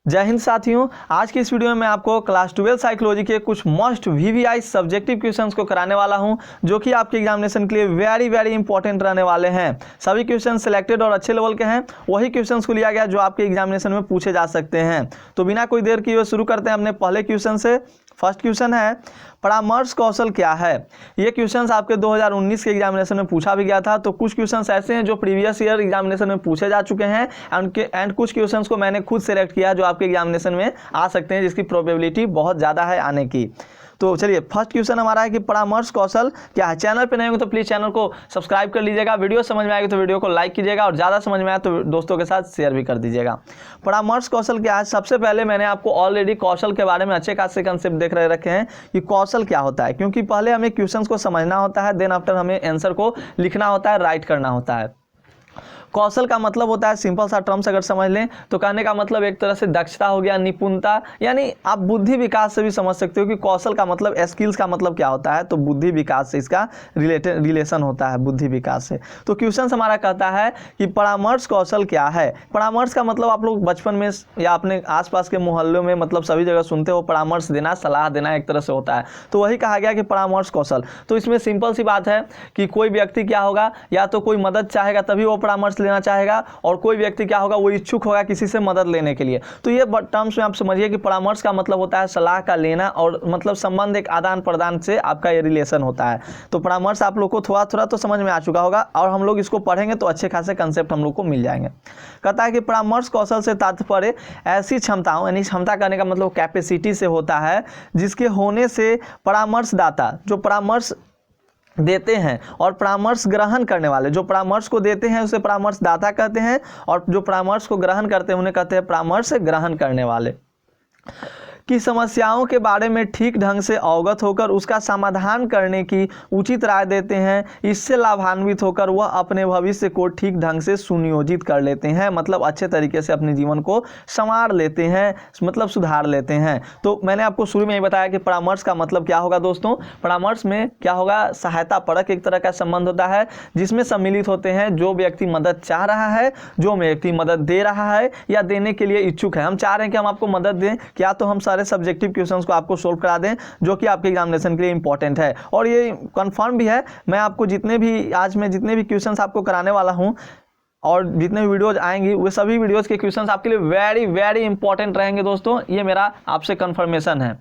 जय हिंद साथियों, आज की इस वीडियो में मैं आपको क्लास 12 साइकोलॉजी के कुछ मोस्ट वीवीआई सब्जेक्टिव क्वेश्चंस को कराने वाला हूं, जो कि आपके एग्जामिनेशन के लिए वेरी इंपॉर्टेंट रहने वाले हैं। सभी क्वेश्चन सिलेक्टेड और अच्छे लेवल के हैं। वही क्वेश्चंस को लिया गया जो आपके एग्जामिनेशन में पूछे जा सकते हैं। तो बिना कोई देर किए शुरू करते हैं अपने पहले क्वेश्चन से। फर्स्ट क्वेश्चन है, परामर्श कौशल क्या है। ये क्वेश्चंस आपके 2019 के एग्जामिनेशन में पूछा भी गया था। तो कुछ क्वेश्चंस ऐसे हैं जो प्रीवियस ईयर एग्जामिनेशन में पूछे जा चुके हैं एंड कुछ क्वेश्चंस को मैंने खुद सेलेक्ट किया जो आपके एग्जामिनेशन में आ सकते हैं, जिसकी प्रोबेबिलिटी बहुत ज़्यादा है आने की। तो चलिए, फर्स्ट क्वेश्चन हमारा है कि परामर्श कौशल क्या है। चैनल पे नए हो तो प्लीज़ चैनल को सब्सक्राइब कर लीजिएगा। वीडियो समझ में आएगी तो वीडियो को लाइक कीजिएगा और ज़्यादा समझ में आए तो दोस्तों के साथ शेयर भी कर दीजिएगा। परामर्श कौशल क्या है। सबसे पहले मैंने आपको ऑलरेडी कौशल के बारे में अच्छे खासे कंसेप्ट देख रखे हैं कि कौशल क्या होता है, क्योंकि पहले हमें क्वेश्चन को समझना होता है, देन आफ्टर हमें आंसर को लिखना होता है, राइट करना होता है। कौशल का मतलब होता है, सिंपल सा टर्म्स अगर समझ लें तो कहने का मतलब एक तरह से दक्षता हो गया, निपुणता, यानी आप बुद्धि विकास से भी समझ सकते हो कि कौशल का मतलब, स्किल्स का मतलब क्या होता है, तो बुद्धि विकास से इसका रिलेशन होता है, बुद्धि विकास से। तो क्वेश्चन हमारा कहता है कि परामर्श कौशल क्या है। परामर्श का मतलब आप लोग बचपन में या अपने आसपास के मोहल्लों में मतलब सभी जगह सुनते हो, परामर्श देना, सलाह देना एक तरह से होता है। तो वही कहा गया कि परामर्श कौशल। तो इसमें सिंपल सी बात है कि कोई व्यक्ति क्या होगा, या तो कोई मदद चाहेगा तभी वो परामर्श लेना चाहेगा, और कोई व्यक्ति क्या होगा, वो इच्छुक होगा किसी से मदद लेने के लिए। तो ये टर्म्स में आप समझिए कि परामर्श का मतलब होता है सलाह का लेना, और मतलब संबंध एक आदान प्रदान से आपका ये रिलेशन होता है। तो परामर्श आप लोग को थोड़ा थोड़ा तो समझ में आ चुका होगा, और हम लोग इसको पढ़ेंगे तो अच्छे खासे कंसेप्ट हम लोग को मिल जाएंगे। कहता है कि परामर्श कौशल से तात्पर्य ऐसी क्षमताओं, यानी क्षमता करने का मतलब कैपेसिटी से होता है, जिसके होने से परामर्शदाता जो परामर्श देते हैं और परामर्श ग्रहण करने वाले, जो परामर्श को देते हैं उसे परामर्शदाता कहते हैं, और जो परामर्श को ग्रहण करते हैं उन्हें कहते हैं परामर्श ग्रहण करने वाले, की समस्याओं के बारे में ठीक ढंग से अवगत होकर उसका समाधान करने की उचित राय देते हैं। इससे लाभान्वित होकर वह अपने भविष्य को ठीक ढंग से सुनियोजित कर लेते हैं, मतलब अच्छे तरीके से अपने जीवन को संवार लेते हैं, मतलब सुधार लेते हैं। तो मैंने आपको शुरू में ही बताया कि परामर्श का मतलब क्या होगा दोस्तों। परामर्श में क्या होगा, सहायता परक एक तरह का संबंध होता है, जिसमें सम्मिलित होते हैं जो व्यक्ति मदद चाह रहा है, जो व्यक्ति मदद दे रहा है या देने के लिए इच्छुक है। हम चाह रहे हैं कि हम आपको मदद दें, क्या तो हम सारे सब्जेक्टिव क्वेश्चंस को आपको सोल्व करा दें, जो कि आपके एग्जामिनेशन के लिए इंपॉर्टेंट है। और ये कंफर्म भी है, मैं आपको जितने भी क्वेश्चंस आपको कराने वाला हूं और जितने भी वीडियोज आएंगी, वो सभी वीडियोज के क्वेश्चंस आपके लिए वेरी इंपॉर्टेंट रहेंगे दोस्तों। ये मेरा आपसे कंफर्मेशन है।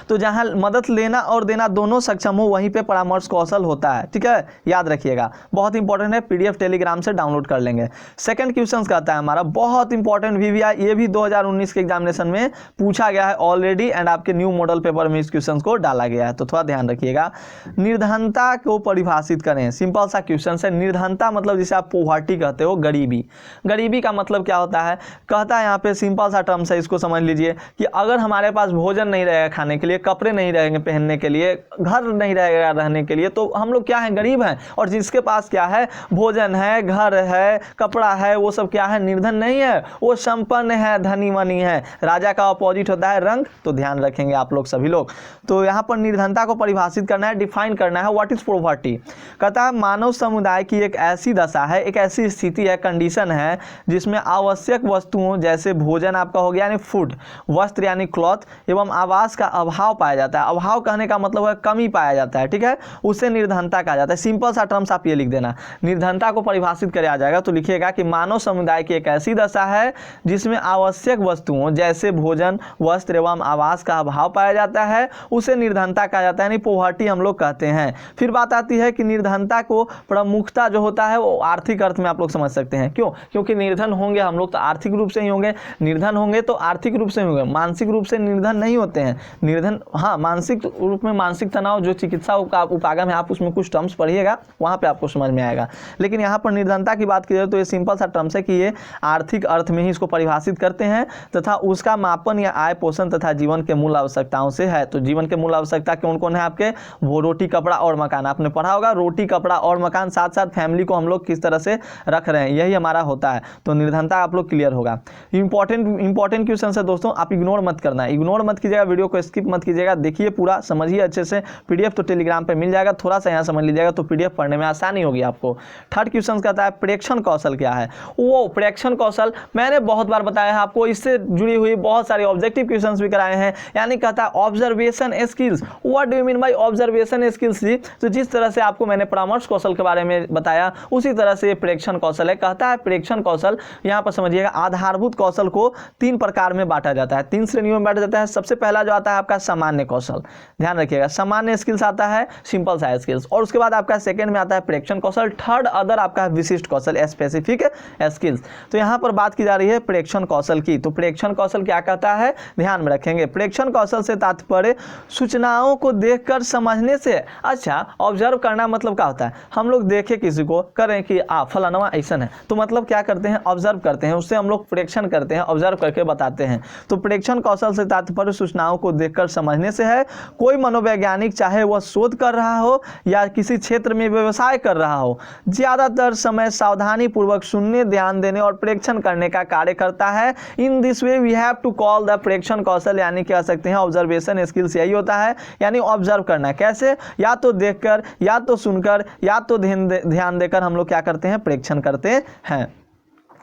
तो जहां मदद लेना और देना दोनों सक्षम हो, वहीं पे परामर्श कौशल होता है। ठीक है, याद रखिएगा, बहुत इंपॉर्टेंट है। पीडीएफ टेलीग्राम से डाउनलोड कर लेंगे। सेकंड क्वेश्चन कहता है हमारा, बहुत इंपॉर्टेंट वीवीआई, ये भी 2019 के एग्जामिनेशन में पूछा गया है ऑलरेडी, एंड आपके न्यू मॉडल पेपर में इस क्वेश्चन को डाला गया है, तो थोड़ा ध्यान रखिएगा। निर्धनता को परिभाषित करें। सिंपल सा क्वेश्चन है। निर्धनता मतलब जिसे आप पोवर्टी कहते हो, गरीबी। गरीबी का मतलब क्या होता है, कहता है यहाँ पे सिंपल सा टर्म्स है, इसको समझ लीजिए कि अगर हमारे पास भोजन नहीं रहेगा खाने के लिए, कपड़े नहीं रहेंगे पहनने के लिए, घर नहीं रहेगा रहने के लिए, तो हम लोग क्या हैं, गरीब हैं। और जिसके पास क्या है, भोजन है, घर है, कपड़ा है, वो सब क्या है, निर्धन नहीं है, वो संपन्न है, धनी मनी है। राजा का अपोजिट होता है रंग, तो ध्यान रखेंगे आप लोग सभी लोग। तो यहाँ पर निर्धनता को परिभाषित करना है, डिफाइन करना है, व्हाट इज पॉवर्टी। कहता है मानव समुदाय की एक ऐसी दशा है, एक ऐसी स्थिति है, कंडीशन है, जिसमें आवश्यक वस्तुओं जैसे भोजन आपका हो गया यानी फूड, वस्त्र यानी क्लॉथ, एवं आवास का अभाव पाया जाता है। अभाव कहने का मतलब है कमी पाया जाता है। ठीक है, उसे निर्धनता कहा जाता है। सिंपल सा टर्म्स आप ये लिख देना। निर्धनता को परिभाषित किया जाएगा तो लिखिएगा कि मानव समुदाय की एक ऐसी दशा है जिसमें आवश्यक वस्तुओं जैसे भोजन, वस्त्र एवं आवास का अभाव पाया जाता है, उसे निर्धनता कहा जाता है, यानी पोवर्टी हम लोग कहते हैं। फिर बात आती है कि निर्धनता को प्रमुखता जो होता है वो आर्थिक अर्थ में आप लोग समझ सकते हैं। क्यों? क्योंकि निर्धन होंगे हम लोग तो आर्थिक रूप से ही होंगे, निर्धन होंगे तो आर्थिक रूप से होंगे, मानसिक रूप से निर्धन नहीं होते हैं। निर्धन, हाँ, मानसिक रूप में मानसिक तनाव जो चिकित्सा उपागम है, आप उसमें कुछ टर्म्स पढ़िएगा, वहाँ पे आपको समझ में आएगा। लेकिन यहाँ पर निर्धनता की बात की जाए तो ये सिंपल सा टर्म्स है कि ये आर्थिक अर्थ में ही इसको परिभाषित करते हैं, तथा उसका मापन या आय पोषण तथा जीवन के मूल आवश्यकताओं से है। तो जीवन के मूल आवश्यकता कौन कौन है आपके, वो रोटी, कपड़ा और मकान। आपने पढ़ा होगा, रोटी, कपड़ा और मकान, साथ साथ फैमिली को हम लोग किस तरह से रख रहे हैं, यही हमारा होता है। तो निर्धनता आप लोग क्लियर होगा। इंपॉर्टेंट क्वेश्चन है दोस्तों, आप इग्नोर मत करना, इग्नोर मत कीजिएगा, वीडियो को स्किप मत कीजिएगा, देखिए पूरा समझिए अच्छे से। पीडीएफ तो टेलीग्राम पे मिल जाएगा, थोड़ा सा यहाँ समझ लीजिएगा तो पीडीएफ पढ़ने में आसानी होगी आपको। थर्ड क्वेश्चन कहता है प्रेक्षण कौशल क्या है। वो प्रेक्षण कौशल मैंने बहुत बार बताया है आपको, इससे जुड़ी हुई बहुत सारे ऑब्जेक्टिव क्वेश्चंस भी कराए हैं। यानी कहता है observation skills. What do you mean by observation skills जी? तो जिस तरह से आपको मैंने परामर्श कौशल के बारे में बताया उसी तरह से प्रेक्षण कौशल है। कहता है प्रेक्षण कौशल, यहाँ पर समझिएगा, आधारभूत कौशल को 3 प्रकार में बांटा जाता है, 3 श्रेणियों में बांटा जाता है। सबसे पहला जो आता है आपका सामान्य कौशल, ध्यान रखिएगा, सामान्य स्किल्स आता है, सिंपल सा स्किल्स। और उसके बाद आपका सेकंड में आता है प्रेक्षण कौशल, थर्ड अदर आपका विशिष्ट कौशल, स्पेसिफिक स्किल्स। तो यहाँ पर बात की जा रही है प्रेक्षण कौशल की। तो प्रेक्षण कौशल क्या कहता है, ध्यान में रखेंगे। प्रेक्षण कौशल से तात्पर्य सूचनाओं को देखकर समझने से। अच्छा, ऑब्जर्व करना मतलब क्या होता है, हम लोग देखे किसी को, करें कि फलाना ऐसा है, तो मतलब क्या करते हैं, ऑब्जर्व करते हैं, उससे हम लोग प्रेक्षण करते हैं, ऑब्जर्व करके बताते हैं। तो प्रेक्षण कौशल से तात्पर्य सूचनाओं को देखकर समझने से है। कोई मनोवैज्ञानिक चाहे वह शोध कर रहा हो या किसी क्षेत्र में व्यवसाय कर रहा हो, ज्यादातर समय सावधानी पूर्वक सुनने, ध्यान देने और प्रेक्षण करने का कार्य करता है। In this way we have to call the प्रेक्षण कौशल, यानी कह सकते हैं ऑब्जर्वेशन स्किल्स यही होता है, यानी ऑब्जर्व करना। कैसे, या तो देखकर, या तो सुनकर, या तो ध्यान देकर हम लोग क्या करते हैं, प्रेक्षण करते हैं।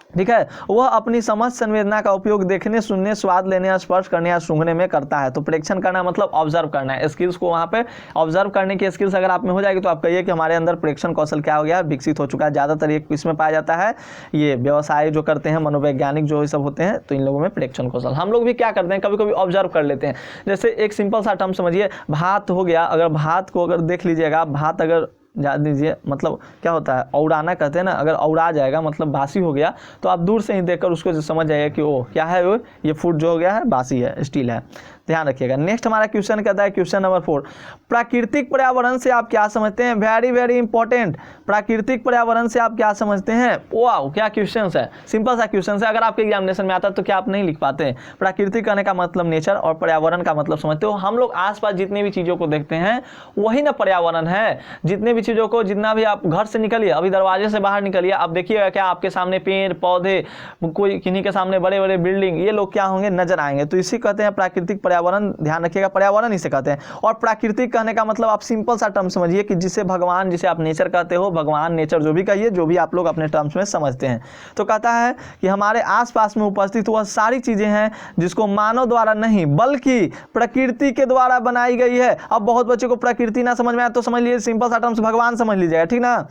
ठीक है, वह अपनी समझ संवेदना का उपयोग देखने, सुनने, स्वाद लेने, स्पर्श करने या सूंघने में करता है। तो प्रेक्षण करना मतलब ऑब्जर्व करना है। स्किल्स को वहाँ पे ऑब्जर्व करने की स्किल्स अगर आप में हो जाएगी तो आप कहिए कि हमारे अंदर प्रेक्षण कौशल क्या हो गया, विकसित हो चुका है। ज़्यादातर एक इसमें पाया जाता है, ये व्यवसाय जो करते हैं, मनोवैज्ञानिक जो ये सब होते हैं, तो इन लोगों में प्रेक्षण कौशल। हम लोग भी क्या करते हैं, कभी कभी ऑब्जर्व कर लेते हैं। जैसे एक सिंपल सा टर्म समझिए, भात हो गया, अगर भात को अगर देख लीजिएगा, भात अगर जान दीजिए, मतलब क्या होता है, औड़ाना कहते हैं ना, अगर औड़ा जाएगा मतलब बासी हो गया, तो आप दूर से ही देखकर उसको समझ जाइए कि वो क्या है, वो ये फूड जो हो गया है बासी है, स्टील है। ध्यान रखिएगा। नेक्स्ट हमारा क्वेश्चन कहता है क्वेश्चन नंबर 4, प्राकृतिक पर्यावरण से आप क्या समझते हैं। वेरी वेरी इंपॉर्टेंट, प्राकृतिक पर्यावरण से आप क्या समझते हैं। वाह, क्या क्वेश्चन है, सिंपल सा क्वेश्चन है। अगर आपके एग्जामिनेशन में आता है तो क्या आप नहीं लिख पाते। प्राकृतिक कहने का मतलब नेचर और पर्यावरण का मतलब समझते हो, हम लोग आसपास जितनी भी चीज़ों को देखते हैं वही ना पर्यावरण है। जितने भी चीज़ों को, जितना भी आप घर से निकलिए, अभी दरवाजे से बाहर निकलिए, आप देखिएगा क्या आपके सामने पेड़ पौधे, कोई किन्हीं के सामने बड़े बड़े बिल्डिंग, ये लोग क्या होंगे, नजर आएंगे। तो इसी कहते हैं प्राकृतिक पर्यावरण, ध्यान रखिएगा, पर्यावरण इसे कहते हैं। और प्राकृतिक कहने का मतलब आप सिंपल सा टर्म समझिए कि जिसे भगवान, जिसे आप नेचर कहते हो, भगवान, नेचर, जो भी कहिए, जो भी आप लोग अपने टर्म्स में समझते हैं। तो कहता है कि हमारे आसपास में उपस्थित वह सारी चीजें हैं जिसको मानव द्वारा नहीं बल्कि प्रकृति के द्वारा बनाई गई है। अब बहुत बच्चों को प्रकृति ना समझ में आए तो समझ लीजिए सिंपल सा टर्म्स भगवान समझ लीजिएगा, ठीक ना।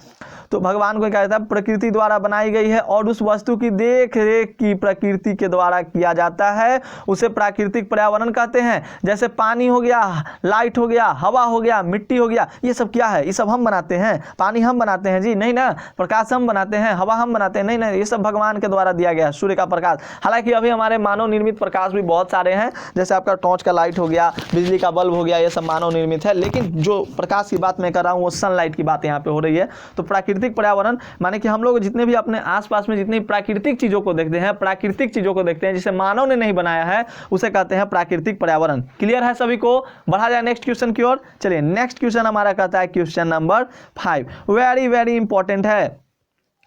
तो भगवान को क्या कहता है, प्रकृति द्वारा बनाई गई है और उस वस्तु की देख रेख की प्रकृति के द्वारा किया जाता है, उसे प्राकृतिक पर्यावरण कहते हैं। जैसे पानी हो गया, लाइट हो गया, हवा हो गया, मिट्टी हो गया, ये सब क्या है, ये सब हम बनाते हैं। पानी हम बनाते हैं जी, नहीं ना। प्रकाश हम बनाते हैं, हवा हम बनाते हैं, नहीं ना। ये सब भगवान के द्वारा दिया गया है, सूर्य का प्रकाश। हालांकि अभी हमारे मानव निर्मित प्रकाश भी बहुत सारे हैं, जैसे आपका टॉर्च का लाइट हो गया, बिजली का बल्ब हो गया, ये सब मानव निर्मित है। लेकिन जो प्रकाश की बात मैं कर रहा हूँ वो सनलाइट की बात यहाँ पे हो रही है। तो प्राकृतिक पर्यावरण माने कि हम लोग जितने भी अपने आसपास में जितनी प्राकृतिक चीजों को देखते हैं, प्राकृतिक चीजों को देखते हैं जिसे मानव ने नहीं बनाया है, उसे कहते हैं प्राकृतिक पर्यावरण। क्लियर है सभी को। बढ़ा जाए नेक्स्ट क्वेश्चन की ओर। चलिए नेक्स्ट क्वेश्चन हमारा कहता है question number 5, very very important है,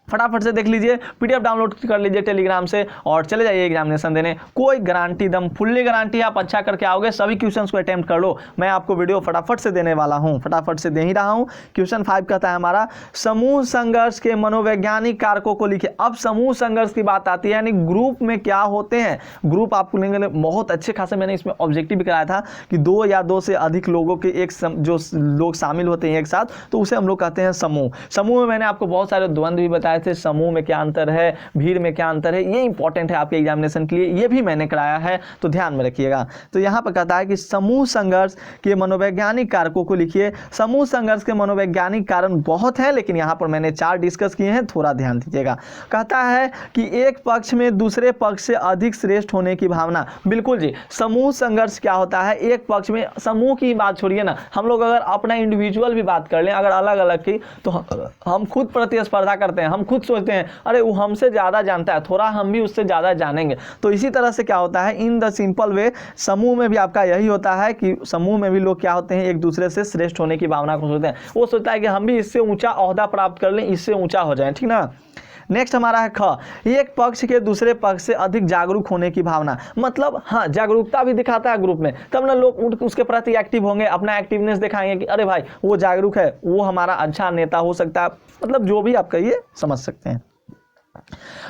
फटाफट से देख लीजिए, पीडीएफ डाउनलोड कर लीजिए टेलीग्राम से और चले जाइए एग्जामिनेशन देने। कोई गारंटी, दम फुल्ली गारंटी, आप अच्छा करके आओगे, सभी क्वेश्चंस को अटेम्प्ट कर लो। मैं आपको वीडियो फटाफट से देने वाला हूं, फटाफट से दे ही रहा हूं। क्वेश्चन 5 कहता है हमारा, समूह संघर्ष के मनोवैज्ञानिक कारकों को लिखिए। अब समूह संघर्ष की बात आती है, यानी ग्रुप में क्या होते हैं। ग्रुप आपको लेंगे बहुत अच्छे खासे, मैंने इसमें ऑब्जेक्टिव भी कराया था कि 2 या 2 से अधिक लोगों के एक जो लोग शामिल होते हैं एक साथ, तो उसे हम लोग कहते हैं समूह। समूह में मैंने आपको बहुत सारे द्वंद्व भी बताए थे, समूह में क्या अंतर है, भीड़ में क्या अंतर है, ये इंपॉर्टेंट है आपके एग्जामिनेशन के लिए, ये भी मैंने कराया है, तो ध्यान में रखिएगा। तो यहाँ पर कहता है कि समूह संघर्ष के मनोवैज्ञानिक कारकों को लिखिए। समूह संघर्ष के मनोवैज्ञानिक कारण बहुत हैं, लेकिन यहाँ पर मैंने 4 डिस्कस किए हैं, थोड़ा ध्यान दीजिएगा। कहता है कि एक पक्ष में दूसरे पक्ष से अधिक श्रेष्ठ होने की भावना। बिल्कुल जी, समूह संघर्ष क्या होता है, एक पक्ष में, समूह की बात छोड़िए ना, हम लोग अगर अपना इंडिविजुअल भी बात कर लें, अगर अलग अलग की, तो हम खुद प्रतिस्पर्धा करते हैं, हम खुद सोचते हैं अरे वो हमसे ज़्यादा जानता है, थोड़ा हम भी उससे ज़्यादा जानेंगे। तो इसी तरह से क्या होता है, इन द सिंपल वे, समूह में भी आपका यही होता है कि समूह में भी लोग क्या होते हैं, एक दूसरे से श्रेष्ठ होने की भावना को सोचते हैं। वो सोचता है कि हम भी इससे ऊंचा ओहदा प्राप्त कर लें, इससे ऊंचा हो जाए, ठीक ना। नेक्स्ट हमारा है ख, एक पक्ष के दूसरे पक्ष से अधिक जागरूक होने की भावना। मतलब हाँ, जागरूकता भी दिखाता है ग्रुप में, तब ना लोग उसके प्रति एक्टिव होंगे, अपना एक्टिवनेस दिखाएंगे कि अरे भाई वो जागरूक है, वो हमारा अच्छा नेता हो सकता है। मतलब जो भी आप कहिए समझ सकते हैं।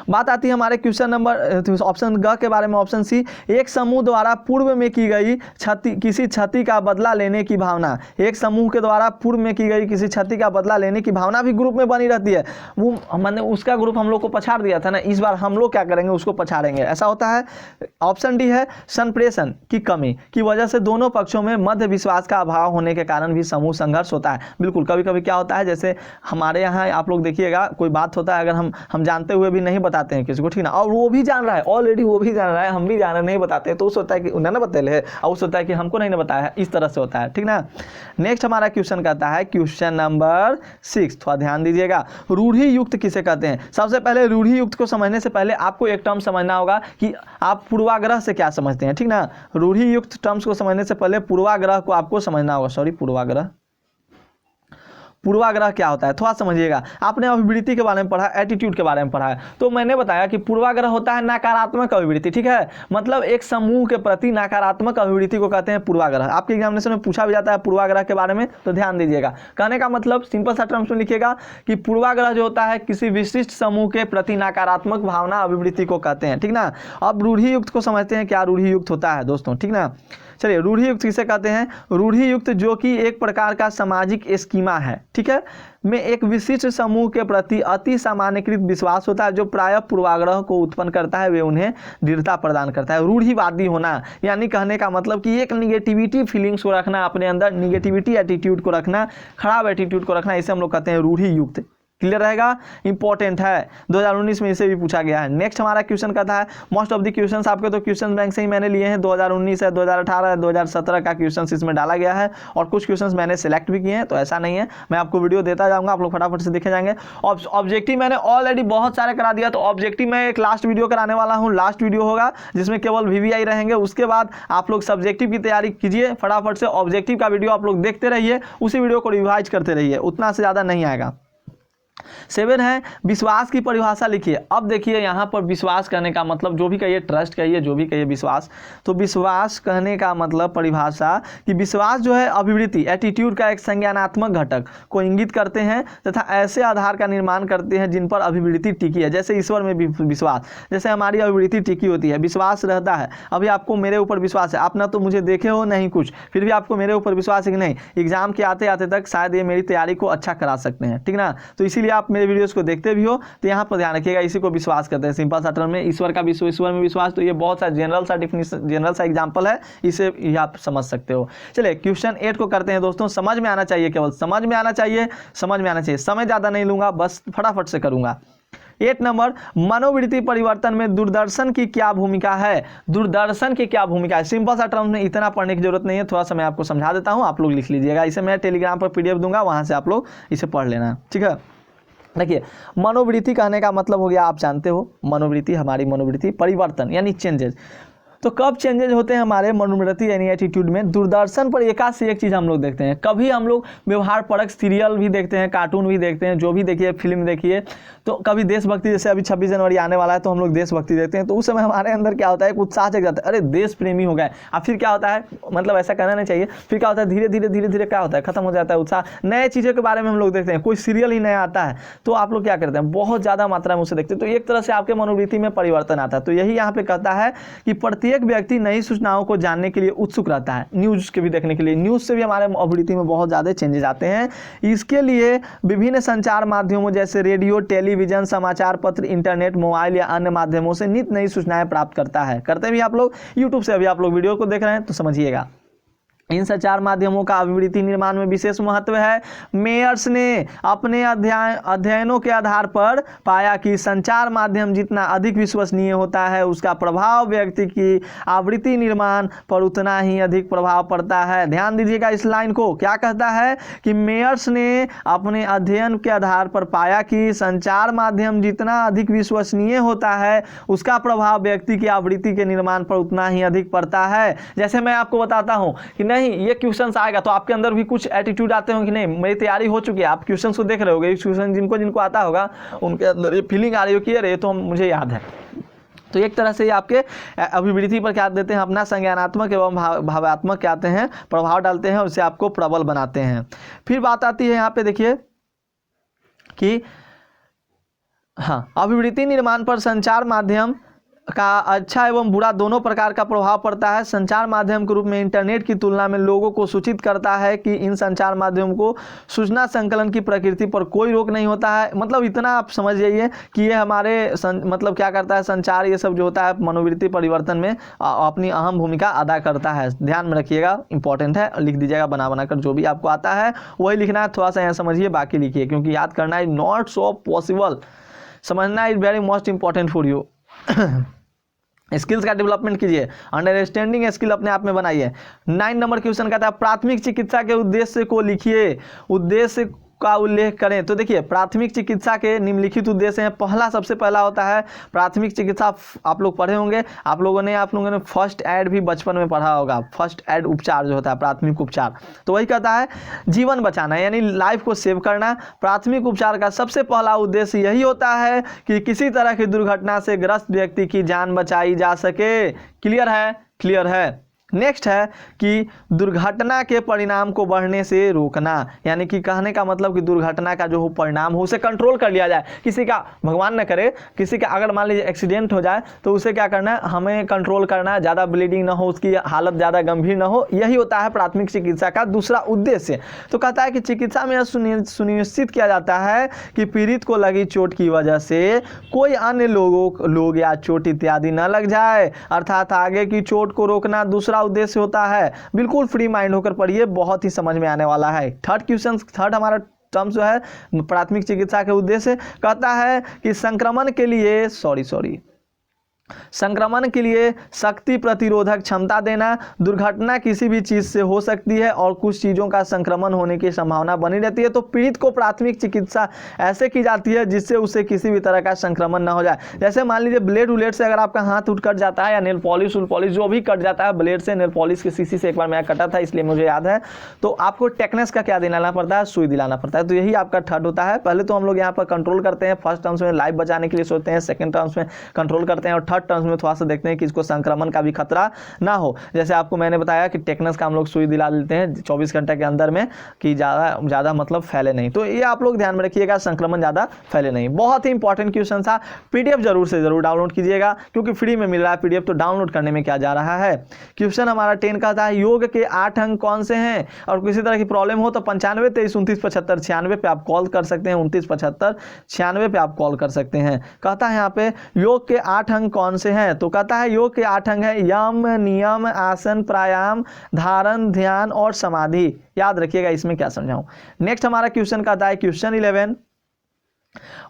बात आती है हमारे क्वेश्चन नंबर ऑप्शन ग के बारे में, ऑप्शन सी, एक समूह द्वारा पूर्व में की गई किसी क्षति का बदला लेने की भावना। एक समूह के द्वारा पूर्व में की गई किसी क्षति का बदला लेने की भावना भी ग्रुप में बनी रहती है। वो मैंने उसका ग्रुप हम लोग को पछाड़ दिया था ना, इस बार हम लोग क्या करेंगे, उसको पछाड़ेंगे, ऐसा होता है। ऑप्शन डी है, संप्रेषण की कमी की वजह से दोनों पक्षों में मध्य विश्वास का अभाव होने के कारण भी समूह संघर्ष होता है। बिल्कुल, कभी कभी क्या होता है, जैसे हमारे यहाँ आप लोग देखिएगा, कोई बात होता है, अगर हम जानते हुए भी नहीं बताते हैं किसी को, ठीक ना, और वो भी जान रहा है, ऑलरेडी वो भी जान रहा है, हम भी जान रहे नहीं बताते हैं, तो उस होता है कि उन्हें ना बता ले, और उस होता है कि हमको नहीं बताया है, इस तरह से होता है, ठीक ना। नेक्स्ट हमारा क्वेश्चन कहता है, क्वेश्चन नंबर 6, थोड़ा ध्यान दीजिएगा, रूढ़ि युक्त किसे कहते हैं। सबसे पहले रूढ़ि युक्त को समझने से पहले आपको एक टर्म समझना होगा कि आप पूर्वाग्रह से क्या समझते हैं, ठीक ना। रूढ़ि युक्त टर्म्स को समझने से पहले पूर्वाग्रह को आपको समझना होगा। सॉरी, पूर्वाग्रह क्या होता है थोड़ा समझिएगा। आपने अभिवृत्ति के बारे में पढ़ा, एटीट्यूड के बारे में पढ़ा है, तो मैंने बताया कि पूर्वाग्रह होता है नकारात्मक अभिवृत्ति, ठीक है। मतलब एक समूह के प्रति नकारात्मक अभिवृत्ति को कहते हैं पूर्वाग्रह। आपके एग्जामिनेशन में पूछा भी जाता है पूर्वाग्रह के बारे में, तो ध्यान दीजिएगा। कहने का मतलब सिंपल सा टर्म्स में लिखिएगा कि पूर्वाग्रह जो होता है किसी विशिष्ट समूह के प्रति नकारात्मक भावना अभिवृत्ति को कहते हैं, ठीक ना। अब रूढ़ि युक्त को समझते हैं, क्या रूढ़ि युक्त होता है दोस्तों, ठीक ना। चलिए, रूढ़ि युक्त किसे कहते हैं। रूढ़ि युक्त जो कि एक प्रकार का सामाजिक स्कीमा है, ठीक है, में एक विशिष्ट समूह के प्रति अति सामान्यकृत विश्वास होता है जो प्रायः पूर्वाग्रह को उत्पन्न करता है, वे उन्हें दृढ़ता प्रदान करता है। रूढ़िवादी होना यानी कहने का मतलब कि एक निगेटिविटी फीलिंग्स को रखना अपने अंदर, निगेटिविटी एटीट्यूड को रखना, खराब एटीट्यूड को रखना, इसे हम लोग कहते हैं रूढ़ि युक्त। क्लियर रहेगा, इंपॉर्टेंट है, 2019 में इसे भी पूछा गया है। नेक्स्ट हमारा क्वेश्चन कहता है, मोस्ट ऑफ द क्वेश्चंस आपके तो क्वेश्चन बैंक से ही मैंने लिए हैं, 2019 है, 2018 है, 2017 का क्वेश्चंस इसमें डाला गया है, और कुछ क्वेश्चंस मैंने सेलेक्ट भी किए हैं, तो ऐसा नहीं है, मैं आपको वीडियो देता जाऊंगा, आप लोग फटाफट से देखे जाएंगे। ऑब्जेक्टिव मैंने ऑलरेडी बहुत सारे करा दिया, तो ऑब्जेक्टिव मैं एक लास्ट वीडियो कराने वाला हूँ, लास्ट वीडियो होगा जिसमें केवल VVI रहेंगे। उसके बाद आप लोग सब्जेक्टिव की तैयारी कीजिए, फटाफट से ऑब्जेक्टिव का वीडियो आप लोग देखते रहिए, उसी वीडियो को रिवाइज करते रहिए, उतना से ज़्यादा नहीं आएगा। 7 है, विश्वास की परिभाषा लिखिए। अब देखिए यहाँ पर विश्वास कहने का मतलब, जो भी कहिए, ट्रस्ट कहिए, जो भी कहिए, विश्वास, तो विश्वास कहने का मतलब परिभाषा कि विश्वास जो है अभिवृत्ति एटीट्यूड का एक संज्ञानात्मक घटक को इंगित करते हैं तथा ऐसे आधार का निर्माण करते हैं जिन पर अभिवृत्ति टिकी है। जैसे ईश्वर में भी विश्वास, जैसे हमारी अभिवृत्ति टिकी होती है, विश्वास रहता है। अभी आपको मेरे ऊपर विश्वास है, आप ना तो मुझे देखे हो नहीं कुछ, फिर भी आपको मेरे ऊपर विश्वास है कि नहीं, एग्जाम के आते आते तक शायद ये मेरी तैयारी को अच्छा करा सकते हैं, ठीक ना। तो इसीलिए आप मेरे वीडियोस को देखते भी हो, तो यहाँ पर ध्यान रखिएगा, इसी को विश्वास करते हैं। सिंपल सा टर्म में ईश्वर का विश्व, ईश्वर में विश्वास, तो ये बहुत सा जनरल सा डिफिनेशन, जनरल सा एग्जांपल है, इसे आप समझ सकते हो। चलिए क्वेश्चन 8 को करते हैं दोस्तों, समझ में आना चाहिए, केवल समझ में आना चाहिए, समझ में आना चाहिए, समय ज़्यादा नहीं लूंगा, बस फटाफट से करूंगा। 8 नंबर, मनोवृत्ति परिवर्तन में दूरदर्शन की क्या भूमिका है। दूरदर्शन की क्या भूमिका है, सिंपल सा टर्म में इतना पढ़ने की जरूरत नहीं है, थोड़ा सा मैं आपको समझा देता हूँ, आप लोग लिख लीजिएगा। इसे मैं टेलीग्राम पर PDF दूंगा, वहाँ से आप लोग इसे पढ़ लेना, ठीक है। देखिए, मनोवृत्ति कहने का मतलब हो गया, आप जानते हो, मनोवृत्ति, हमारी मनोवृत्ति परिवर्तन यानी चेंजेस। तो कब चेंजेज होते हैं हमारे मनोवृत्ति यानी एटीट्यूड में, दूरदर्शन पर एकाध से एक चीज़ हम लोग देखते हैं। कभी हम लोग व्यवहार परक सीरियल भी देखते हैं, कार्टून भी देखते हैं, जो भी देखिए, फिल्म देखिए, तो कभी देशभक्ति, जैसे अभी 26 जनवरी आने वाला है, तो हम लोग देशभक्ति देखते हैं, तो उस समय हमारे अंदर क्या होता है, एक उत्साह जग जाता है, अरे देश प्रेमी हो गए। अब फिर क्या होता है, मतलब ऐसा करना नहीं चाहिए, फिर क्या होता है, धीरे धीरे क्या होता है, खत्म हो जाता है उत्साह। नए चीज़ों के बारे में हम लोग देखते हैं, कोई सीरियल ही नया आता है, तो आप लोग क्या करते हैं, बहुत ज़्यादा मात्रा में उसे देखते हैं, तो एक तरह से आपके मनोवृत्ति में परिवर्तन आता है। तो यही यहाँ पे कहता है कि प्रत्येक व्यक्ति नई सूचनाओं को जानने के लिए उत्सुक रहता है, न्यूज़ के भी देखने के लिए, न्यूज़ से भी हमारे अभिवृत्ति में बहुत ज़्यादा चेंजेस आते हैं। इसके लिए विभिन्न संचार माध्यमों जैसे रेडियो, टेलीविजन, समाचार पत्र, इंटरनेट, मोबाइल या अन्य माध्यमों से नित्य नई सूचनाएं प्राप्त करता है। करते भी आप लोग, यूट्यूब से अभी आप लोग वीडियो को देख रहे हैं, तो समझिएगा। इन संचार माध्यमों का अभिवृत्ति निर्माण में विशेष महत्व है। मेयर्स ने अपने अध्ययनों के आधार पर पाया कि संचार माध्यम जितना अधिक विश्वसनीय होता है, उसका प्रभाव व्यक्ति की आवृत्ति निर्माण पर उतना ही अधिक प्रभाव पड़ता है। ध्यान दीजिएगा इस लाइन को, क्या कहता है कि मेयर्स ने अपने अध्ययन के आधार पर पाया कि संचार माध्यम जितना अधिक विश्वसनीय होता है, उसका प्रभाव व्यक्ति की आवृत्ति के निर्माण पर उतना ही अधिक पड़ता है। जैसे मैं आपको बताता हूँ कि नहीं नहीं ये क्वेश्चंस आएगा तो आपके अंदर भी कुछ एटीट्यूड आते होंगे कि नहीं मेरी तैयारी हो चुकी है। आप क्वेश्चंस को देख रहे होगे, इस क्वेश्चन जिनको आता होगा उनके अंदर ये फीलिंग आ रही हो कि अरे ये तो मुझे याद है। तो एक तरह से ये आपके अभिवृद्धि पर क्या देते हैं, अपना संज्ञानात्मक एवं भावात्मक क्या आते हैं, प्रभाव डालते हैं, उससे आपको प्रबल बनाते हैं। फिर बात आती है यहाँ पे देखिए कि हाँ, अभिवृत्ति निर्माण पर संचार माध्यम का अच्छा एवं बुरा दोनों प्रकार का प्रभाव पड़ता है। संचार माध्यम के रूप में इंटरनेट की तुलना में लोगों को सूचित करता है कि इन संचार माध्यम को सूचना संकलन की प्रकृति पर कोई रोक नहीं होता है। मतलब इतना आप समझ जाइए कि ये हमारे मतलब क्या करता है, संचार ये सब जो होता है मनोवृत्ति परिवर्तन में अपनी अहम भूमिका अदा करता है। ध्यान में रखिएगा, इंपॉर्टेंट है, लिख दीजिएगा बना कर, जो भी आपको आता है वही लिखना है। थोड़ा सा यहाँ समझिए, बाकी लिखिए, क्योंकि याद करना इज नॉट सो पॉसिबल, समझना is very most important for you. Skills का डेवलपमेंट कीजिए, अंडरस्टैंडिंग स्किल अपने आप में बनाइए। 9 नंबर क्वेश्चन कहता है प्राथमिक चिकित्सा के उद्देश्य को लिखिए, उद्देश्य का उल्लेख करें। तो देखिए प्राथमिक चिकित्सा के निम्नलिखित उद्देश्य हैं। सबसे पहला होता है प्राथमिक चिकित्सा, आप लोग पढ़े होंगे, आप लोगों ने फर्स्ट एड भी बचपन में पढ़ा होगा। फर्स्ट एड उपचार जो होता है, प्राथमिक उपचार, तो वही कहता है जीवन बचाना, यानी लाइफ को सेव करना। प्राथमिक उपचार का सबसे पहला उद्देश्य यही होता है कि किसी तरह की दुर्घटना से ग्रस्त व्यक्ति की जान बचाई जा सके। क्लियर है? क्लियर है। नेक्स्ट है कि दुर्घटना के परिणाम को बढ़ने से रोकना, यानी कि कहने का मतलब कि दुर्घटना का जो परिणाम हो उसे कंट्रोल कर लिया जाए। किसी का, भगवान न करे, किसी का अगर मान लीजिए एक्सीडेंट हो जाए तो उसे क्या करना है, हमें कंट्रोल करना है, ज़्यादा ब्लीडिंग ना हो, उसकी हालत ज़्यादा गंभीर ना हो। यही होता है प्राथमिक चिकित्सा का दूसरा उद्देश्य। तो कहता है कि चिकित्सा में सुनिश्चित किया जाता है कि पीड़ित को लगी चोट की वजह से कोई अन्य लोग या चोट इत्यादि न लग जाए, अर्थात आगे की चोट को रोकना दूसरा उद्देश्य होता है। बिल्कुल फ्री माइंड होकर पढ़िए, बहुत ही समझ में आने वाला है। थर्ड हमारा टर्म जो है प्राथमिक चिकित्सा के उद्देश्य, कहता है कि संक्रमण के लिए शक्ति प्रतिरोधक क्षमता देना। दुर्घटना किसी भी चीज़ से हो सकती है और कुछ चीज़ों का संक्रमण होने की संभावना बनी रहती है, तो पीड़ित को प्राथमिक चिकित्सा ऐसे की जाती है जिससे उसे किसी भी तरह का संक्रमण न हो जाए। जैसे मान लीजिए ब्लेड उलेट से अगर आपका हाथ उठ कट जाता है, या नेल पॉलिश जो भी कट जाता है, ब्लेड से, नेल पॉलिश की शीशी से एक बार मैं कटा था इसलिए मुझे याद है, तो आपको टेटनस का क्या दिलाना पड़ता है, सुई दिलाना पड़ता है। तो यही आपका थर्ड होता है। पहले तो हम लोग यहाँ पर कंट्रोल करते हैं, फर्स्ट टर्म्स में लाइफ बचाने के लिए सोचते हैं, सेकंड टर्म्स में कंट्रोल करते हैं, और थर्ड टर्म्स में थोड़ा सा देखते हैं कि इसको संक्रमण का भी खतरा ना हो। जैसे आपको मैंने बताया कि टेटनस का हम लोग सुई दिला देते हैं 24 घंटे के अंदर में, कि ज़्यादा मतलब फैले नहीं। तो ये आप लोग ध्यान में रखिएगा, संक्रमण ज़्यादा फैले नहीं। बहुत ही इंपॉर्टेंट क्वेश्चन था। पीडीएफ जरूर डाउनलोड कीजिएगा, क्योंकि फ्री में मिल रहा है पीडीएफ, तो डाउनलोड करने में क्या जा रहा है। क्वेश्चन हमारा 10 का था, योग के 8 अंग कौन से हैं, और किसी तरह की प्रॉब्लम हो तो 95 23 29 75 96 पे आप कॉल कर सकते हैं, 29 75 96 पे आप कॉल कर सकते हैं। कहता है यहाँ पे योग के 8 अंग कौन से हैं, तो कहता है योग के 8 अंग है यम, नियम, आसन, प्राणायाम, धारण, ध्यान और समाधि। याद रखिएगा इसमें क्या समझाऊं। नेक्स्ट हमारा क्वेश्चन कहता है क्वेश्चन 11,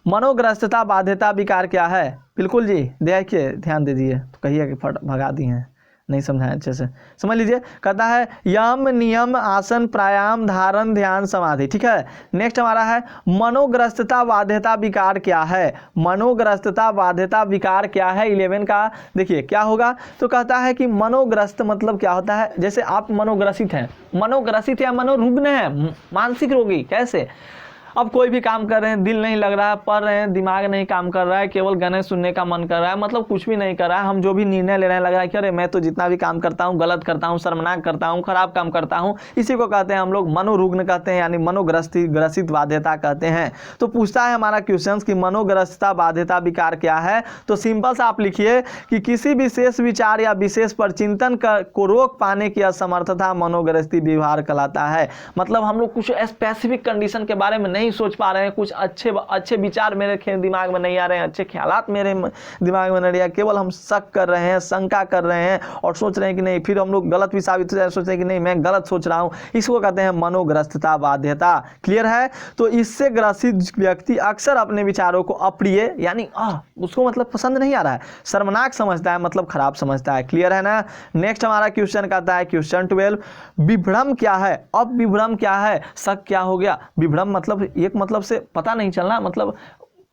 मनोग्रस्तता बाध्यता विकार क्या है। बिल्कुल जी, देखिए ध्यान दीजिए, तो कहिए कि भगा दी हैं, नहीं समझाएं अच्छे से, समझ लीजिए। कहता है यम, नियम, आसन, प्राणायाम, धारण, ध्यान, समाधि। ठीक है। नेक्स्ट हमारा है मनोग्रस्तता बाध्यता विकार क्या है। मनोग्रस्तता बाध्यता विकार क्या है 11 का, देखिए क्या होगा। तो कहता है कि मनोग्रस्त मतलब क्या होता है, जैसे आप मनोग्रसित हैं या मनोरुग्ण हैं, मानसिक रोगी। कैसे, अब कोई भी काम कर रहे हैं, दिल नहीं लग रहा है, पढ़ रहे हैं, दिमाग नहीं काम कर रहा है, केवल गाने सुनने का मन कर रहा है, मतलब कुछ भी नहीं कर रहा है, हम जो भी निर्णय ले रहे हैं लग रहा है कि अरे मैं तो जितना भी काम करता हूँ गलत करता हूँ, शर्मनाक करता हूँ, खराब काम करता हूँ। इसी को कहते हैं हम लोग मनोरुग्ण कहते हैं, यानी मनोग्रसित बाध्यता कहते हैं। तो पूछता है हमारा क्वेश्चन कि मनोग्रस्तता बाध्यता विकार क्या है। तो सिंपल सा आप लिखिए कि किसी विशेष विचार या विशेष पर चिंतन को रोक पाने की असमर्थता मनोग्रस्ती व्यवहार कहलाता है। मतलब हम लोग कुछ स्पेसिफिक कंडीशन के बारे में नहीं सोच पा रहे हैं, कुछ अच्छे विचार मेरे दिमाग में नहीं आ रहे हैं, अच्छे ख्यालात मेरे दिमाग में नहीं आ रहे हैं, केवल हम शक कर रहे हैं, शंका कर रहे हैं और सोच रहे हैं कि नहीं, फिर हम लोग गलत भी साबित हो जाए, सोच रहे हैं कि नहीं मैं गलत सोच रहा हूं। इसको कहते हैं मनोग्रस्तता बाध्यता। क्लियर है। तो इससे ग्रसित व्यक्ति अक्सर अपने विचारों को अप्रिय, यानी उसको मतलब पसंद नहीं आ रहा है, शर्मनाक समझता है, मतलब खराब समझता है। क्लियर है ना। नेक्स्ट हमारा क्वेश्चन कहता है क्वेश्चन 12, विभ्रम क्या है। अब विभ्रम क्या है, शक क्या हो गया, विभ्रम मतलब एक मतलब से पता नहीं चलना, मतलब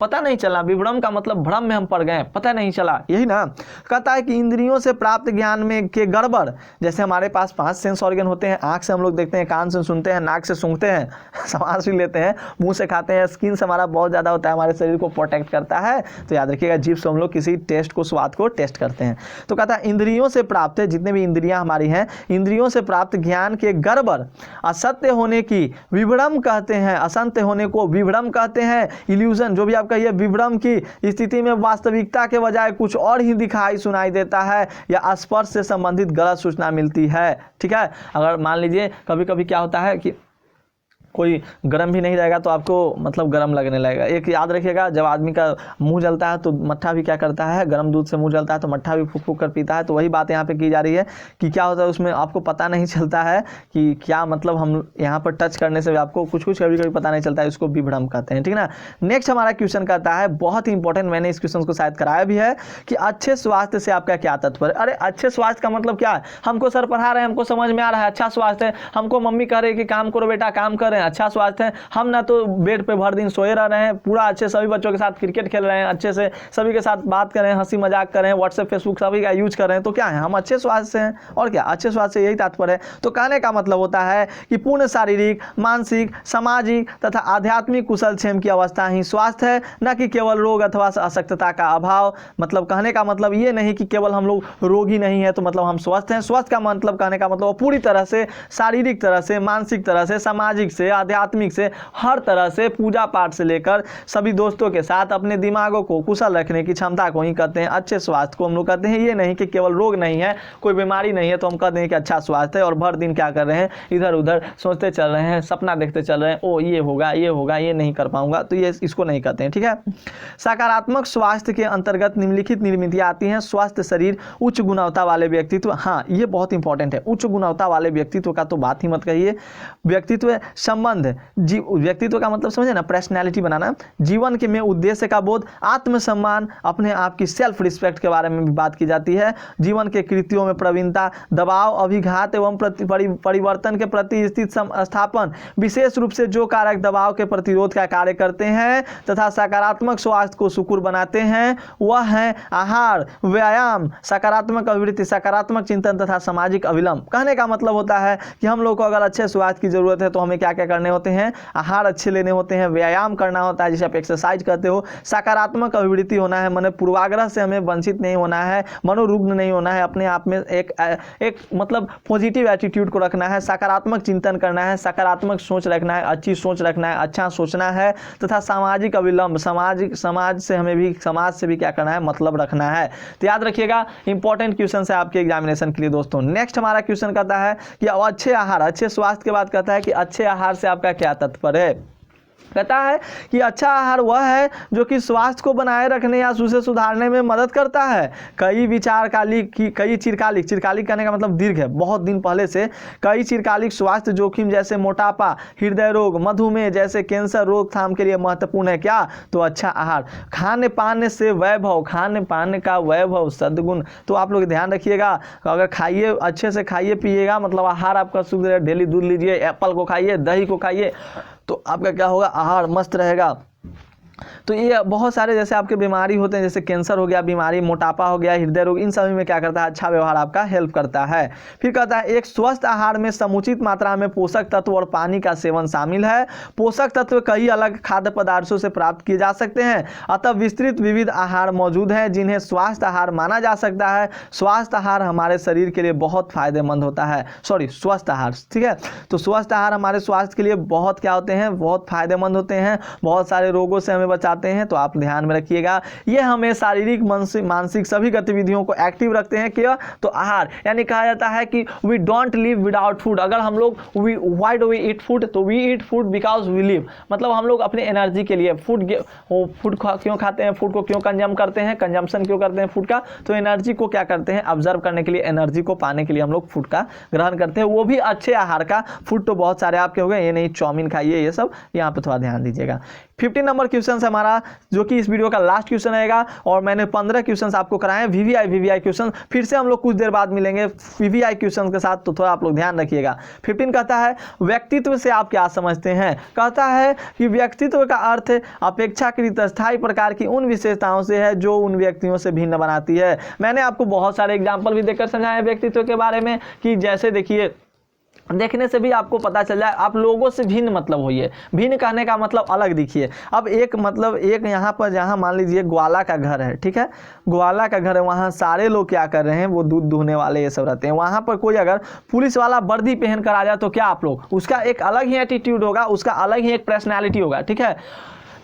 पता नहीं चला। विभ्रम का मतलब भ्रम में हम पड़ गए, पता नहीं चला, यही ना। कहता है कि इंद्रियों से प्राप्त ज्ञान में के गड़बड़, जैसे हमारे पास 5 सेंस ऑर्गन होते हैं, आंख से हम लोग देखते हैं, कान से सुनते हैं, नाक से सूंघते हैं, सांस भी लेते हैं, मुंह से खाते हैं, स्किन से हमारा बहुत ज़्यादा होता है, हमारे शरीर को प्रोटेक्ट करता है। तो याद रखिएगा जीभ से हम लोग किसी टेस्ट को, स्वाद को टेस्ट करते हैं। तो कहता है इंद्रियों से प्राप्त, जितने भी इंद्रियां हमारी हैं, इंद्रियों से प्राप्त ज्ञान के गड़बड़ असत्य होने की विभ्रम कहते हैं। असत्य होने को विभ्रम कहते हैं। इल्यूजन, जो भी आपका ये विभ्रम की स्थिति में वास्तविकता के बजाय कुछ और ही दिखाई सुनाई देता है या स्पर्श से संबंधित गलत सूचना मिलती है। ठीक है, अगर मान लीजिए कभी कभी क्या होता है कि कोई गर्म भी नहीं रहेगा तो आपको मतलब गर्म लगने लगेगा। एक याद रखिएगा, जब आदमी का मुंह जलता है तो मट्ठा भी क्या करता है, गर्म दूध से मुंह जलता है तो मट्ठा भी फूक फूक कर पीता है। तो वही बात यहाँ पे की जा रही है कि क्या होता है उसमें आपको पता नहीं चलता है कि क्या, मतलब हम यहाँ पर टच करने से भी आपको कुछ कुछ कभी कभी पता नहीं चलता है, इसको विभ्रम कहते हैं। ठीक ना। नेक्स्ट हमारा क्वेश्चन कहता है, बहुत ही इंपॉर्टेंट, मैंने इस क्वेश्चन को शायद कराया भी है, कि अच्छे स्वास्थ्य से आपका क्या तात्पर्य। अरे अच्छे स्वास्थ्य का मतलब क्या है? हमको सर पढ़ा रहे हैं, हमको समझ में आ रहा है, अच्छा स्वास्थ्य है। हमको मम्मी कह रहे हैं कि काम करो बेटा, काम कर रहे हैं, अच्छा स्वास्थ्य है। हम ना तो बेड पे भर दिन सोए रह रहे हैं, पूरा अच्छे सभी बच्चों के साथ क्रिकेट खेल रहे हैं, अच्छे से सभी के साथ बात कर रहे हैं, हंसी मजाक कर रहे हैं, व्हाट्सएप फेसबुक सभी का यूज कर रहे हैं, तो क्या है, हम अच्छे स्वास्थ्य से हैं। और क्या, अच्छे स्वास्थ्य से यही तात्पर्य है। तो कहने का मतलब होता है कि पूर्ण शारीरिक, मानसिक, सामाजिक तथा आध्यात्मिक कुशलक्षेम की अवस्था ही स्वास्थ्य है, न कि केवल रोग अथवा अशक्तता का अभाव। मतलब कहने का मतलब ये नहीं कि केवल हम लोग रोगी नहीं है तो मतलब हम स्वस्थ हैं। स्वस्थ का मतलब, कहने का मतलब पूरी तरह से, शारीरिक तरह से, मानसिक तरह से, सामाजिक से, आध्यात्मिक से, हर तरह से, पूजा पाठ से लेकर सभी दोस्तों के साथ अपने दिमागों को कुशल रखने की क्षमता को ही कहते हैं अच्छे स्वास्थ्य को हम लोग कहते हैं। ये नहीं कि केवल रोग नहीं है, कोई बीमारी नहीं है तो हम कहते हैं कि अच्छा स्वास्थ्य है, और भर दिन क्या कर रहे हैं, इधर उधर सोचते चल रहे हैं, सपना देखते चल रहे हैं, ओ ये होगा, ये होगा, ये नहीं कर पाऊंगा, तो ये इसको नहीं कहते हैं। ठीक है। सकारात्मक स्वास्थ्य के अंतर्गत निम्नलिखित निर्मितियां आती हैं। स्वस्थ शरीर, उच्च गुणवत्ता वाले व्यक्तित्व। हाँ, ये बहुत इंपॉर्टेंट है, उच्च गुणवत्ता वाले व्यक्तित्व का तो बात ही मत कहिए। व्यक्तित्व संबंध, व्यक्तित्व का मतलब समझे ना, पर्सनैलिटी बनाना, जीवन के में उद्देश्य का बोध, आत्मसम्मान, अपने आप की सेल्फ रिस्पेक्ट के बारे में भी बात की जाती है। जीवन के कृत्यों में प्रवीणता, दबाव, अभिघात एवं परिवर्तन के प्रति स्थित स्थापन, विशेष रूप से जो कारक दबाव के प्रतिरोध का कार्य करते हैं तथा सकारात्मक स्वास्थ्य को सुकुर बनाते हैं, वह है आहार, व्यायाम, सकारात्मक अभिवृत्ति, सकारात्मक चिंतन तथा सामाजिक अविलंब। कहने का मतलब होता है कि हम लोग को अगर अच्छे स्वास्थ्य की जरूरत है तो हमें क्या क्या करने होते हैं, आहार अच्छे लेने होते हैं, व्यायाम करना होता है जिसे आप एक्सरसाइज कहते हो, सकारात्मक अभिवृत्ति होना है, मन पूर्वाग्रह से हमें वंचित नहीं होना है, मनोरुग्ण नहीं होना है, अपने आप में एक मतलब पॉजिटिव एटीट्यूड को रखना है, सकारात्मक चिंतन करना है, सकारात्मक सोच रखना है, अच्छी सोच रखना है, अच्छा सोचना है तथा सामाजिक अविलंब, समाज से भी क्या करना है, मतलब रखना है। तो याद रखिएगा, इंपॉर्टेंट क्वेश्चन है आपके एग्जामिनेशन के लिए दोस्तों। नेक्स्ट हमारा क्वेश्चन कहता है कि अच्छे आहार, अच्छे स्वास्थ्य के बाद कहता है कि अच्छे आहार से आपका क्या तात्पर्य है। कहता है कि अच्छा आहार वह है जो कि स्वास्थ्य को बनाए रखने या उसे सुधारने में मदद करता है। कई चिरकालिक कहने का मतलब दीर्घ है, बहुत दिन पहले से कई चिरकालिक स्वास्थ्य जोखिम जैसे मोटापा, हृदय रोग, मधुमेह जैसे कैंसर रोकथाम के लिए महत्वपूर्ण है। क्या? तो अच्छा आहार। खाने पाने से वैभव, खाने पाने का वैभव, सद्गुण। तो आप लोग ध्यान रखिएगा, अगर खाइए, अच्छे से खाइए पिएगा, मतलब आहार आपका शुद्ध है, डेली दूध लीजिए, एप्पल को खाइए, दही को खाइए, तो आपका क्या होगा, आहार मस्त रहेगा। तो ये बहुत सारे जैसे आपके बीमारी होते हैं, जैसे कैंसर हो गया बीमारी, मोटापा हो गया, हृदय रोग, इन सभी में क्या करता है, अच्छा व्यवहार आपका हेल्प करता है। फिर कहता है एक स्वस्थ आहार में समुचित मात्रा में पोषक तत्व और पानी का सेवन शामिल है। पोषक तत्व कई अलग खाद्य पदार्थों से प्राप्त किए जा सकते हैं, अतः विस्तृत विविध आहार मौजूद हैं जिन्हें स्वास्थ्य आहार माना जा सकता है। स्वास्थ्य आहार हमारे शरीर के लिए बहुत फायदेमंद होता है, स्वस्थ आहार, ठीक है। तो स्वस्थ आहार हमारे स्वास्थ्य के लिए बहुत क्या होते हैं, बहुत फायदेमंद होते हैं, बहुत सारे रोगों से हमें बचाते हैं। तो आप ध्यान में रखिएगा, ये हमें शारीरिक, मानसिक सभी गतिविधियों को एक्टिव रखते हैं। क्या? तो आहार, यानी कहा जाता है कि we don't live without food. अगर हम लोग why do we eat food, तो we eat food because we live, मतलब हम लोग अपने एनर्जी के लिए फूड क्यों खाते हैं, फूड को क्यों कंज्यूम करते हैं, कंजम्पशन क्यों करते हैं फूड का, तो एनर्जी को क्या करते हैं, ऑब्जर्व करने के लिए, एनर्जी को पाने के लिए हम लोग फूड का ग्रहण करते हैं, वो भी अच्छे आहार का। फूड तो बहुत सारे आपके हो गए, ये नहीं चाउमीन खाइए, ये सब यहाँ पे थोड़ा ध्यान दीजिएगा। 15 नंबर क्वेश्चन क्वेश्चन है हमारा, जो कि इस वीडियो का लास्ट क्वेश्चन रहेगा। और मैंने 15 क्वेश्चन आपको कराए हैं वीवीआई क्वेश्चन। फिर से हम लोग कुछ देर बाद मिलेंगे वीवीआई क्वेश्चन के साथ, तो थोड़ा आप लोग ध्यान रखिएगा। 15 कहता है व्यक्तित्व से आप क्या समझते हैं। कहता है कि व्यक्तित्व का अर्थ अपेक्षाकृत स्थायी प्रकार की उन विशेषताओं से है जो उन व्यक्तियों से भिन्न बनाती है। मैंने आपको बहुत सारे एग्जाम्पल भी देकर समझाया व्यक्तित्व के बारे में, कि जैसे देखिए, देखने से भी आपको पता चल जाए, आप लोगों से भिन्न मतलब होइए। भिन्न कहने का मतलब अलग दिखिए। अब एक यहाँ पर जहाँ मान लीजिए ग्वाला का घर है, ठीक है, ग्वाला का घर है, वहाँ सारे लोग क्या कर रहे हैं, वो दूध दुहने वाले ये सब रहते हैं। वहाँ पर कोई अगर पुलिस वाला वर्दी पहन कर आ जाए तो क्या आप लोग, उसका एक अलग ही एटीट्यूड होगा, उसका अलग ही एक पर्सनैलिटी होगा, ठीक है।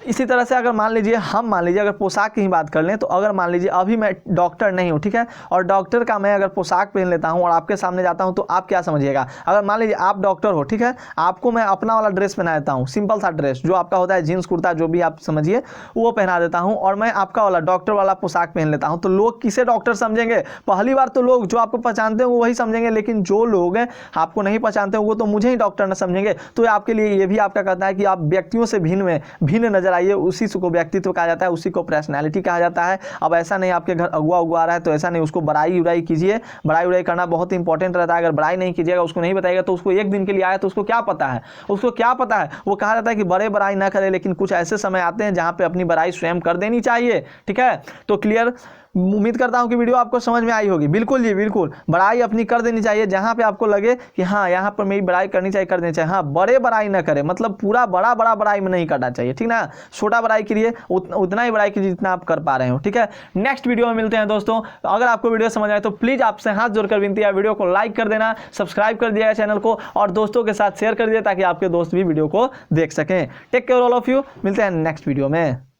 इसी तरह से अगर मान लीजिए अगर पोशाक की ही बात कर लें, तो अगर मान लीजिए अभी मैं डॉक्टर नहीं हूँ, ठीक है, और डॉक्टर का मैं अगर पोशाक पहन लेता हूँ और आपके सामने जाता हूँ, तो आप क्या समझिएगा। अगर मान लीजिए आप डॉक्टर हो, ठीक है, आपको मैं अपना वाला ड्रेस पहना देता हूँ, सिंपल सा ड्रेस जो आपका होता है, जीन्स कुर्ता जो भी आप समझिए, वो पहना देता हूँ, और मैं आपका वाला डॉक्टर वाला पोशाक पहन लेता हूँ, तो लोग किसे डॉक्टर समझेंगे। पहली बार तो लोग जो आपको पहचानते हैं वो वही समझेंगे, लेकिन जो लोग हैं आपको नहीं पहचानते वो तो मुझे ही डॉक्टर न समझेंगे। तो आपके लिए ये भी आपका कहता है कि आप व्यक्तियों से भिन्न नजर आइए, उसी को व्यक्तित्व कहा जाता है, उसी को पर्सनैलिटी कहा जाता है। अब ऐसा नहीं आपके घर अगुआ आ रहा है तो ऐसा नहीं, उसको बड़ाई उड़ाई कीजिए। बड़ाई करना बहुत इंपॉर्टेंट रहता है। अगर बड़ाई नहीं कीजिएगा, उसको नहीं बताइएगा, तो उसको एक दिन के लिए आया तो उसको क्या पता है, वो कहा जाता है कि बड़े बड़ाई ना करे, लेकिन कुछ ऐसे समय आते हैं जहां पे अपनी बड़ाई स्वयं कर देनी चाहिए, ठीक है। तो क्लियर, उम्मीद करता हूं कि वीडियो आपको समझ में आई होगी। बिल्कुल जी बिल्कुल, बड़ाई अपनी कर देनी चाहिए, जहां पे आपको लगे कि हाँ यहाँ पर मेरी बड़ाई करनी चाहिए, कर देनी चाहिए। हाँ, बड़े बड़ाई ना करे, मतलब पूरा बड़ा बड़ाई में नहीं करना चाहिए, ठीक ना। छोटा बड़ाई करिए, उतना ही बड़ाई कीजिए जितना आप कर पा रहे हो, ठीक है। नेक्स्ट वीडियो में मिलते हैं दोस्तों। अगर आपको वीडियो समझ आए तो प्लीज आपसे हाथ जोड़कर विनती है, वीडियो को लाइक कर देना, सब्सक्राइब कर दिया चैनल को, और दोस्तों के साथ शेयर कर दिया ताकि आपके दोस्त भी वीडियो को देख सकें। Take care all of you, मिलते हैं नेक्स्ट वीडियो में।